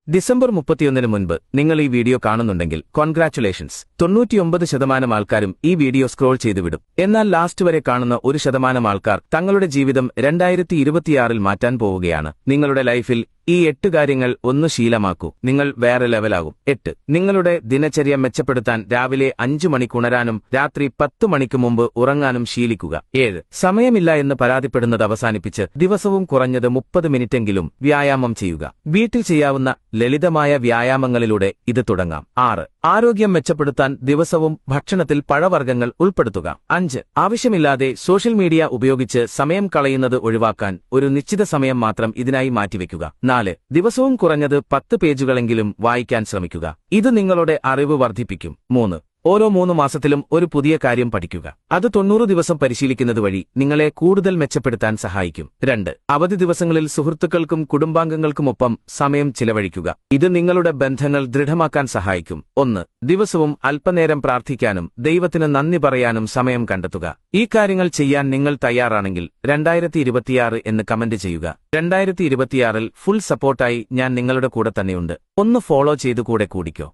December 31 മുൻപ് നിങ്ങൾ ഈ വീഡിയോ കാണുന്നുണ്ടെങ്കിൽ കോൺഗ്രാറ്റുലേഷൻസ്. 99% ആൾക്കാരും ഈ വീഡിയോ സ്ക്രോൾ ചെയ്തുവിടും. എന്നാൽ ലാസ്റ്റ് വരെ കാണുന്ന 1% ആൾക്കാർ തങ്ങളുടെ ജീവിതം 2026 മാറ്റാൻ പോവുകയാണ്. നിങ്ങളുടെ ലൈഫിൽ ഈ 8 കാര്യങ്ങൾ ഒന്ന് ശീലമാക്കൂ, നിങ്ങൾ വേറെ ലെവലാകും. 8. നിങ്ങളുടെ ദിനചര്യ മെച്ചപ്പെടുത്താൻ രാവിലെ 5 മണിക്ക് ഉണരാനും രാത്രി 10 മണിക്ക് മുമ്പ് ഉറങ്ങാനും ശീലിക്കുക. 7. സമയമില്ല എന്ന് പരാതിപ്പെടുന്നത് അവസാനിപ്പിച്ച് ദിവസവും കുറഞ്ഞത് 30 മിനിറ്റെങ്കിലും വ്യായാമം ചെയ്യുക. വീട്ടിൽ ചെയ്യാവുന്ന ലളിതമായ വ്യായാമങ്ങളിലൂടെ ഇത് തുടങ്ങാം. 6. ആരോഗ്യം മെച്ചപ്പെടുത്താൻ ദിവസവും ഭക്ഷണത്തിൽ പഴവർഗ്ഗങ്ങൾ ഉൾപ്പെടുത്തുക. 5. ആവശ്യമില്ലാതെ സോഷ്യൽ മീഡിയ ഉപയോഗിച്ച് സമയം കളയുന്നത് ഒഴിവാക്കാൻ ഒരു നിശ്ചിത സമയം മാത്രം ഇതിനായി മാറ്റിവെക്കുക. 4. ദിവസവും കുറഞ്ഞത് 10 പേജുകളെങ്കിലും വായിക്കാൻ ശ്രമിക്കുക. ഇത് നിങ്ങളുടെ അറിവ് വർദ്ധിപ്പിക്കും. 3. ഓരോ 3 മാസത്തിലും ഒരു പുതിയ കാര്യം പഠിക്കുക. അത് 90 ദിവസം പരിശീലിക്കുന്നത് വഴി നിങ്ങളെ കൂടുതൽ മെച്ചപ്പെടുത്താൻ സഹായിക്കും. 2. അവധി ദിവസങ്ങളിൽ സുഹൃത്തുക്കൾക്കും കുടുംബാംഗങ്ങൾക്കുമൊപ്പം സമയം ചിലവഴിക്കുക. ഇത് നിങ്ങളുടെ ബന്ധങ്ങൾ ദൃഢമാക്കാൻ സഹായിക്കും. 1. ദിവസവും അല്പനേരം പ്രാർത്ഥിക്കാനും ദൈവത്തിന് നന്ദി പറയാനും സമയം കണ്ടെത്തുക. ഈ കാര്യങ്ങൾ ചെയ്യാൻ നിങ്ങൾ തയ്യാറാണെങ്കിൽ 2026 എന്ന് കമന്റ് ചെയ്യുക. 2026 ഫുൾ സപ്പോർട്ടായി ഞാൻ നിങ്ങളുടെ കൂടെ തന്നെയുണ്ട്. ഒന്ന് ഫോളോ ചെയ്ത് കൂടെ കൂടിക്കോ.